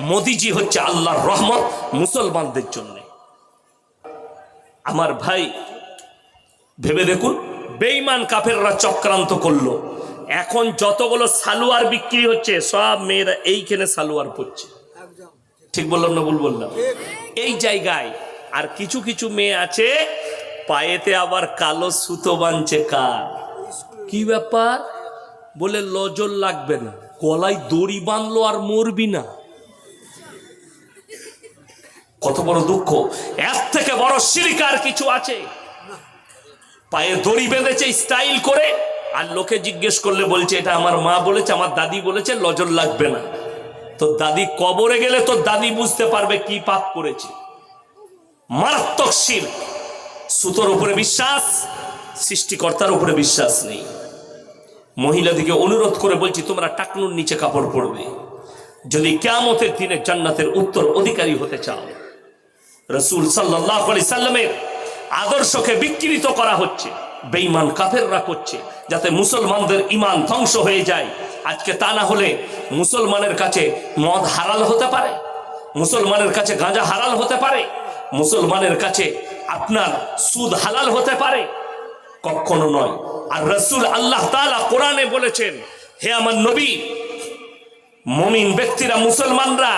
মোদিজি হচ্ছে আল্লাহর রহমত মুসলমানদের জন্য। আমার ভাই ভেবে দেখুন, বেঈমান কাফেররা চক্রান্ত করলো। এখন যতগুলো সালোয়ার বিক্রি হচ্ছে সব মেয়েরা এইখানে সালোয়ার পরছে। ঠিক বললাম না ভুল বললাম? এই জায়গায় আর কিছু কিছু মেয়ে আছে পায়েতে আবার কালো সুতো বাঁধছে। কার কি ব্যাপার? বলে লজল লাগবে না, গলায় দড়ি বাঁধলো আর মরবি না। কত বড় দুঃখ! এর থেকে বড় শিরক আর কিছু আছে? পায়ে দড়ি বেঁধেছে স্টাইল করে, আর লোকে জিজ্ঞেস করলে বলছে এটা আমার মা বলেছে, আমার দাদি বলেছে, লজল লাগবে না। তোর দাদি কবরে গেলে তোর দাদি বুঝতে পারবে কি পাপ করেছে। মারাত্মক শিরক। সুতোর উপরে বিশ্বাস, সৃষ্টিকর্তার উপরে বিশ্বাস নেই। মহিলাদিকে অনুরোধ করে বলছি, তোমরা টাকনুর নিচে কাপড় পরবে যদি কিয়ামতের দিনে জান্নাতের উত্তর অধিকারী হতে চাও। রাসূল সাল্লাল্লাহু আলাইহি সাল্লামের আদর্শকে বিকৃত করা হচ্ছে, বেঈমান কাফেররা করছে, যাতে মুসলমানদের ঈমান ধ্বংস হয়ে যায়। আজকে তা না হলে মুসলমানের কাছে মদ হালাল হতে পারে, মুসলমানের কাছে গাঁজা হালাল হতে পারে, মুসলমানের কাছে আপনার সুদ হালাল হতে পারে? কখনো নয়। আর রাসূল আল্লাহ তাআলা কোরআনে বলেছেন, হে আমার নবী, মুমিন ব্যক্তিরা, মুসলমানরা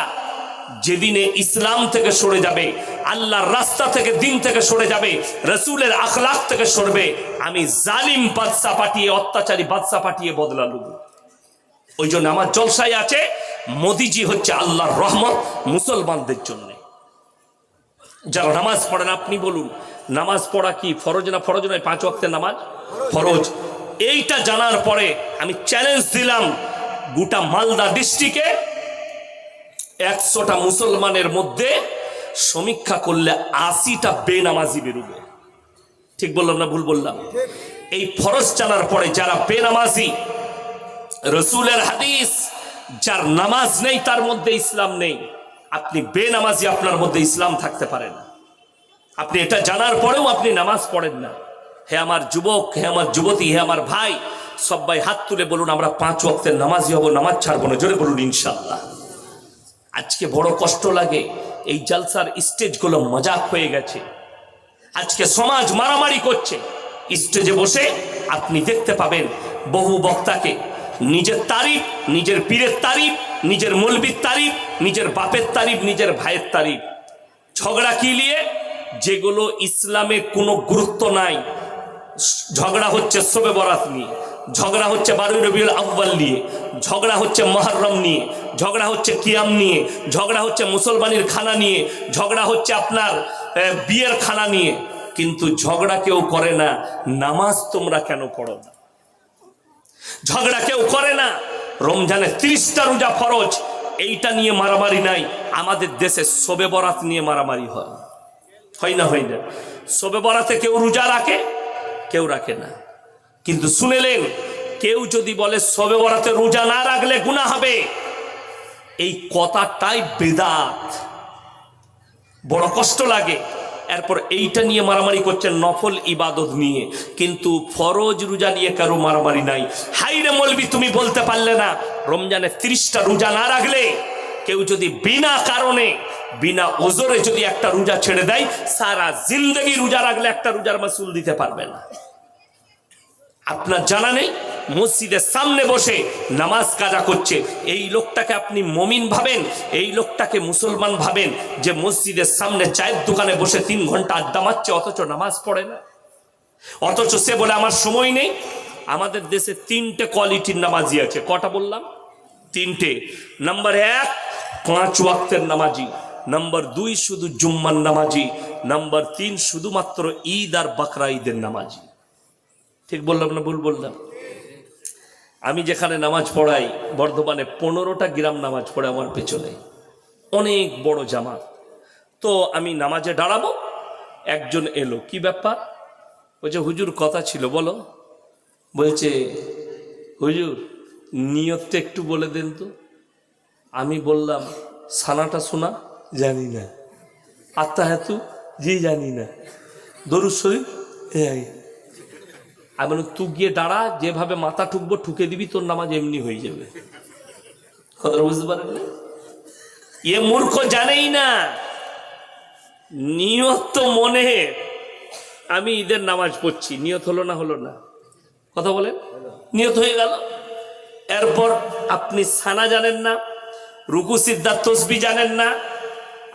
যেদিনে ইসলাম থেকে সরে যাবে, আল্লাহর রাস্তা থেকে, দিন থেকে সরে যাবে, রাসূলের আখলাক থেকে সরবে, আমি জালিম বাদশা পাঠিয়ে, অত্যাচারী বাদশা পাঠিয়ে বদলা নেব। ওই জন্য আমার জলসায় আছে, মোদিজি হচ্ছে আল্লাহর রহমত মুসলমানদের জন্য। যারা নামাজ পড়েন, আপনি বলুন নামাজ পড়া কি ফরজ না ফরজ নয়? 5 ওয়াক্তের নামাজ ফরজ। এইটা জানার পরে আমি চ্যালেঞ্জ দিলাম, গোটা মালদা ডিস্ট্রিক্টে 100টা মুসলমানের মধ্যে সমীক্ষা করলে 80টা বেনামাজি বেরোবে। ঠিক বললাম না ভুল বললাম? এই ফরজ জানার পরে যারা বেনামাজি, রাসূলের হাদিস, যার নামাজ নেই তার মধ্যে ইসলাম নেই। আপনি বেনামাজি, আপনার মধ্যে ইসলাম থাকতে পারে না। আপনি এটা জানার পরেও আপনি নামাজ পড়েন না। হে আমার যুবক, হে আমার যুবতী, হে আমার ভাই, সবাই হাত তুলে বলুন আমরা 5 ওয়াক্তের নামাজি হব, নামাজ ছাড়বো না। জোরে বলুন ইনশাআল্লাহ। আজকে বড় কষ্ট লাগে, এই জালসার স্টেজগুলো মজাক হয়ে গেছে। আজকে সমাজ মারামারি করছে। স্টেজে বসে আপনি দেখতে পাবেন বহু বক্তাকে নিজের তারিফ, নিজের পীরের তারিফ, নিজের মৌলবীর তারিফ, নিজের বাপের তারিফ, নিজের ভাইয়ের তারিফ। ঝগড়া কি নিয়ে? যেগুলো ইসলামে কোনো গুরুত্ব নাই। ঝগড়া হচ্ছে শবে বরাত নিয়ে, ঝগড়া হচ্ছে 12 রবিউল আউয়াল নিয়ে, ঝগড়া হচ্ছে মুহররম নিয়ে, ঝগড়া হচ্ছে কিয়াম নিয়ে, ঝগড়া হচ্ছে মুসলমানের খানা নিয়ে, ঝগড়া হচ্ছে আপনার বিয়ের খানা নিয়ে। কিন্তু ঝগড়া কেউ করে না নামাজ তোমরা কেন পড়ো না। ঝগড়া কেউ করে না রমজানে 30টা রোজা ফরজ, এইটা নিয়ে মারামারি নাই। আমাদের দেশে শবে বরাত নিয়ে মারামারি হয়, হয় না? হয় না? শবে বরাতে কেউ রোজা রাখে, কেউ রাখে না। কিন্তু শুনেলেন, কেউ যদি বলে শবে বরাতে রোজা না রাখলে গুনাহ হবে, এই কথাটাই বেদাত। বড় কষ্ট লাগে। এরপর এইটা নিয়ে মারামারি করছেন নফল ইবাদত নিয়ে, কিন্তু ফরজ রোজা নিয়ে কারো মারামারি নাই। হাইরে মৌলবি, তুমি বলতে পারলে না রমজানে 30টা রোজা না রাখলে, কেউ যদি বিনা কারণে, বিনা ওজরে যদি একটা রোজা ছেড়ে দেয়, সারা জিন্দগি রোজা রাখলে একটা রোজার মাসুল দিতে পারবে না। আপনার জানা নেই, মসজিদের সামনে বসে নামাজ কাজা করছে, এই লোকটাকে আপনি মুমিন ভাবেন, এই লোকটাকে মুসলমান ভাবেন, যে মসজিদের সামনে চায়ের দোকানে বসে 3 ঘন্টা আড্ডা মারছে, অথচ নামাজ পড়ে না। অথচ সে বলে আমার সময় নেই। আমাদের দেশে 3টে কোয়ালিটির নামাজি আছে। কটা বললাম? 3টে। নাম্বার 1 5 ওয়াক্তের নামাজি, নাম্বার 2 শুধু জুম্মার নামাজি, নাম্বার 3 শুধুমাত্র ঈদ আর বাকরা ঈদের নামাজি। ঠিক বললাম না ভুল বললাম? আমি যেখানে নামাজ পড়াই, বর্ধমানে 15টা গ্রাম নামাজ পড়ে আমার পেছনে, অনেক বড় জামাত। তো আমি নামাজে দাঁড়াবো, একজন এলো, কি ব্যাপার? বলছে হুজুর কথা ছিল। বলো। বলছে হুজুর নিয়তটা একটু বলে দেন তো। আমি বললাম সানাটা শোনা? জানি না। আত্মাহাতু? জি জানি না। দরুদ শরীফ? আমি বললাম তুই গিয়ে দাঁড়া, যেভাবে মাথা ঠুকবো ঠুকে দিবি, তোর নামাজ এমনি হয়ে যাবে। কথা বুঝতে পারেন না? এ মূর্খ জানেই না নিয়ত তো মনে, আমি ঈদের নামাজ পড়ছি, নিয়ত হলো না? হলো না? কথা বলেন, নিয়ত হয়ে গেল। এরপর আপনি সানা জানেন না, রুকু সিজদা তসবিহ জানেন না,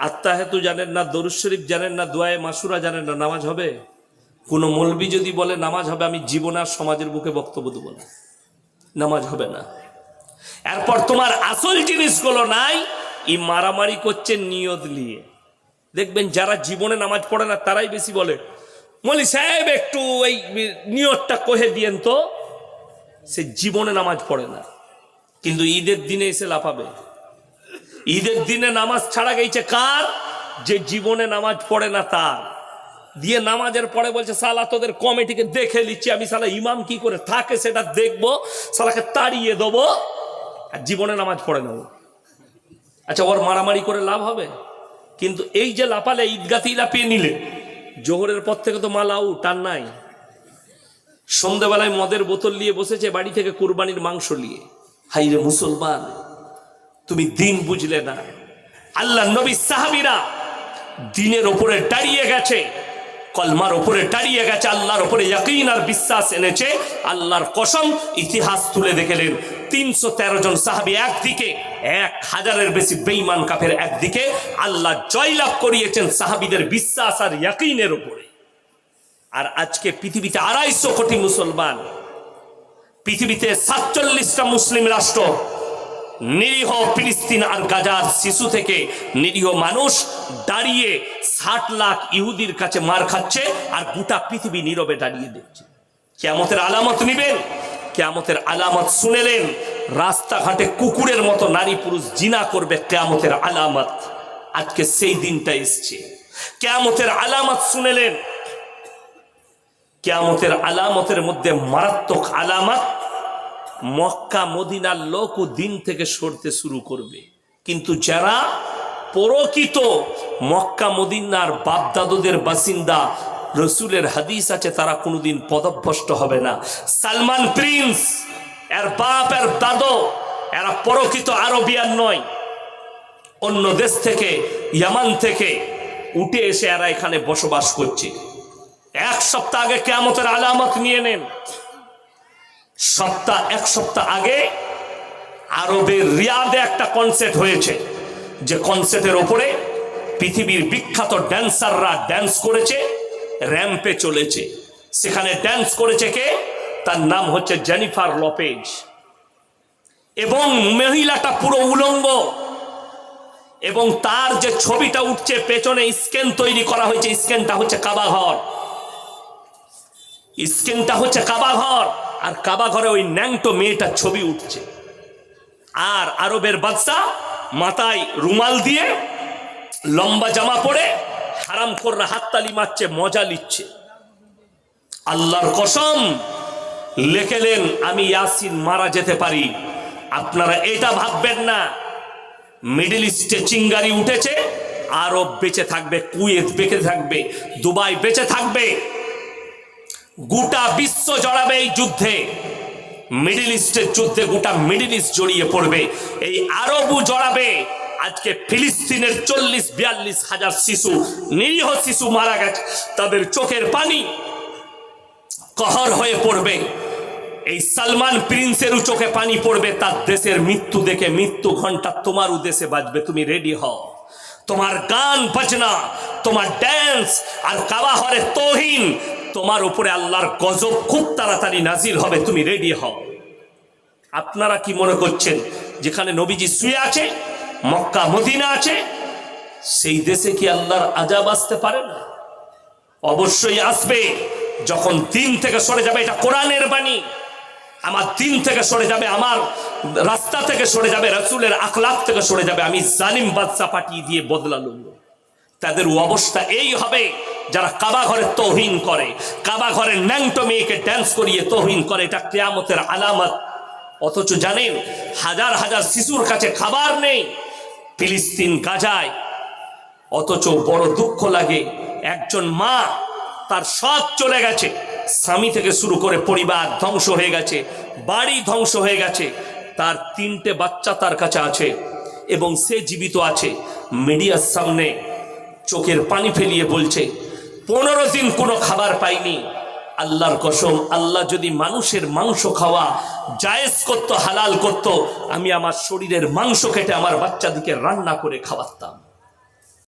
আত্তাহিয়াতু জানেন না, দরুদ শরীফ জানেন না, দুআয়ে মাসুরা জানেন না, নামাজ হবে? কোন মৌলবি যদি বলে নামাজ হবে, আমি জীবন আর সমাজের বুকে বক্তব্য দেবো না, নামাজ হবে না। এরপর তোমার আসল জিনিসগুলো নাই, ই মারামারি করছে নিয়ত নিয়ে। দেখবেন যারা জীবনে নামাজ পড়ে না তারাই বেশি বলে, মৌলভী সাহেব একটু এই নিয়তটা কহে দিয়েন তো। সে জীবনে নামাজ পড়ে না, কিন্তু ঈদের দিনে এসে লাফাবে। ঈদের দিনে নামাজ ছাড়া গেছে কার? যে জীবনে নামাজ পড়ে না তার। দিয়ে নামাজের পরে বলছে, সালা তোদের কমিটিকে দেখে নিচ্ছি আমি, সালা ইমাম কি করে থাকে সেটা দেখবো, সালাকে তাড়িয়ে দেবো। আর জীবনে নামাজ পড়ে না ও। আচ্ছা, ওর মারামারি করে লাভ হবে? কিন্তু এই যে লাপালে, ঈদগাতেই লাপিয়ে নিলে, জোহরের পর থেকে তো মাল আউট, আর নাই। সন্ধ্যেবেলায় মদের বোতল নিয়ে বসেছে বাড়ি থেকে কুরবানির মাংস নিয়ে। হাই রে মুসলমান, তুমি দিন বুঝলে না। আল্লাহ নবী সাহাবীরা দিনের ওপরে দাঁড়িয়ে গেছে, কলমার ওপরে দাঁড়িয়ে গেছে, আল্লাহর ওপরে ইয়াকিন আর বিশ্বাস এনেছে। আল্লাহর কসম, ইতিহাস তুলে দেখলেন 313 জন সাহাবী একদিকে, 1000-এর বেশি বেঈমান কাফের একদিকে। আল্লাহ জয়লাভ করিয়েছেন সাহাবীদের বিশ্বাস আর ইয়াকিনের উপরে। আর আজকে পৃথিবীতে 250 কোটি মুসলমান, পৃথিবীতে 47টা মুসলিম রাষ্ট্র, নিরীহ ফিলিস্তিন আর গাজার শিশু থেকে নিরীহ মানুষ দাঁড়িয়ে 60 লাখ ইহুদির কাছে মার খাচ্ছে, আর গোটা পৃথিবী নীরবে দাঁড়িয়ে দেখছে। কিয়ামতের আলামত নিবেন, কিয়ামতের আলামত শুনেলেন, রাস্তাঘাটে কুকুরের মতো নারী পুরুষ জিনা করবে, কিয়ামতের আলামত। আজকে সেই দিনটা এসছে। কিয়ামতের আলামত শুনেলেন, কিয়ামতের আলামতের মধ্যে মারাত্মক আলামত, মক্কা মদিনার লোকও দিন থেকে সরতে শুরু করবে। কিন্তু যারা প্রকৃত মক্কা মদিনার বাপদাদুদের বাসিন্দা, রসুলের হাদিস আছে, তারা কোনোদিন পদভ্রষ্ট হবে না। সালমান প্রিন্স, এর বাপ এর দাদু, এরা প্রকৃত আরবিয়ান নয়, অন্য দেশ থেকে, ইয়ামান থেকে উঠে এসে এরা এখানে বসবাস করছে। 1 সপ্তাহ আগে কিয়ামতের আলামত নিয়ে নেন। 1 সপ্তাহ আগে আরবের রিয়াদে একটা কনসার্ট হয়েছে, যে কনসার্টের ওপরে পৃথিবীর বিখ্যাত ড্যান্সাররা ড্যান্স করেছে, র্যাম্পে চলেছে। সেখানে ড্যান্স করেছে কে? তার নাম হচ্ছে জেনিফার লোপেজ। এবং মহিলাটা পুরো উলঙ্গ, এবং তার যে ছবিটা উঠছে পেছনে স্ক্যান তৈরি করা হয়েছে, স্ক্যানটা হচ্ছে কাবা ঘর, স্ক্যানটা হচ্ছে কাবা ঘর। আর কাবা ঘরে ওই ন্যাংটো মেয়েটার ছবি উঠছে। আর আরবের বাদশা মাথায় রুমাল দিয়ে লম্বা জামা পরে হারামখোররা হাততালি মারছে, মজা নিচ্ছে। আল্লাহর কসম, লেখেলেন আমি ইয়াসিন মারা যেতে পারি। আপনারা এটা ভাববেন না মিডল ইস্টে চিঙ্গারি উঠেছে, আরব বেঁচে থাকবে, কুয়েত বেঁচে থাকবে, দুবাই বেঁচে থাকবে। গোটা বিশ্ব জড়াবে এই যুদ্ধে, মিডল ইস্টের যুদ্ধে গোটা মিডল ইস্ট জড়িয়ে পড়বে, এই আরবও জড়াবে। আজকে ফিলিস্তিনের 40-42 হাজার শিশু, নিরীহ শিশু মারা গেছে, তাদের চোখের পানি कहर হয়ে পড়বে। এই সালমান প্রিন্সেরও চোখে পানি পড়বে, তার দেশের মৃত্যু দেখে। মৃত্যু ঘন্টা তোমারও দেশে বাজবে, তুমি রেডি হও। তোমার গান বাজনা, তোমার ড্যান্স আর কাবা ঘরের তৌহিন, তোমার উপরে আল্লাহর গজব খুব তাড়াতাড়ি নাজিল হবে, তুমি রেডি হও। আপনারা কি মনে করছেন যেখানে নবীজি শুয়ে আছে, মক্কা মদিনা আছে, সেই দেশে কি আল্লাহর আযাব আসতে পারে না? অবশ্যই আসবে। যখন দিন থেকে সরে যাবে, এটা কোরআনের বাণী, আমার দিন থেকে সরে যাবে, আমার রাস্তা থেকে সরে যাবে, রাসূলের আখলাক থেকে সরে যাবে, আমি জালিম বাদশা পাঠিয়ে দিয়ে বদলা লব। তাদের অবস্থা এই হবে যারা কাবা ঘরের তৌহিন করে, কাবা ঘরের ন্যাংটো মেয়েকে ড্যান্স করিয়ে তৌহিন করে। এটা কিয়ামতের আলামত। অথচ জানেন, হাজার হাজার শিশুর কাছে খাবার নেই ফিলিস্তিন গাজায়। অথচ বড় দুঃখ লাগে, একজন মা, তার সব চলে গেছে, স্বামী থেকে শুরু করে পরিবার ধ্বংস হয়ে গেছে, বাড়ি ধ্বংস হয়ে গেছে, তার 3টে বাচ্চা তার কাছে আছে। এবং সে জীবিত আছে, মিডিয়ার সামনে চোখের পানি ফেলিয়ে বলছে 15 দিন কোনো খাবার পাইনি। আল্লাহর কসম, আল্লাহ যদি মানুষের মাংস খাওয়া জায়েজ করত, হালাল করত, আমি আমার শরীরের মাংস কেটে আমার বাচ্চাদিকে রান্না করে খাওয়াতাম।